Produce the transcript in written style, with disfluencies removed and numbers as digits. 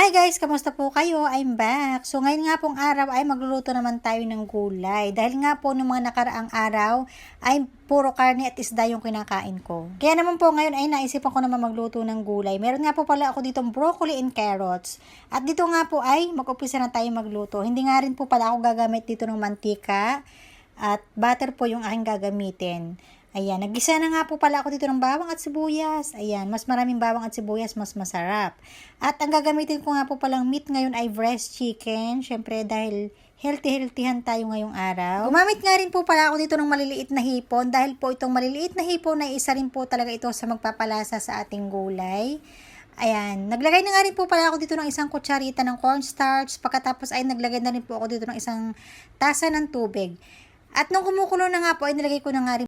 Hi guys! Kamusta po kayo? I'm back. So ngayon nga pong araw ay magluluto naman tayo ng gulay. Dahil nga po ng mga nakaraang araw ay puro karne at isda yung kinakain ko. Kaya naman po ngayon ay naisipan ko naman magluto ng gulay. Meron nga po pala ako ditong broccoli and carrots. At dito nga po ay mag-umpisa na tayo magluto. Hindi nga rin po pala ako gagamit dito ng mantika at butter po yung aking gagamitin. Ayan, naggisa na nga po pala ako dito ng bawang at sibuyas. Ayan, mas maraming bawang at sibuyas, mas masarap. At ang gagamitin ko nga po palang meat ngayon ay breast chicken. Syempre dahil healthy-healthyhan tayo ngayong araw. Gumamit nga rin po pala ako dito ng maliliit na hipon. Dahil po itong maliliit na hipon ay isa rin po talaga ito sa magpapalasa sa ating gulay. Ayan, naglagay na nga rin po pala ako dito ng isang kutsarita ng cornstarch. Pagkatapos ay naglagay na rin po ako dito ng isang tasa ng tubig. At nung kumukulo na nga po ay nilagay ko na nga rin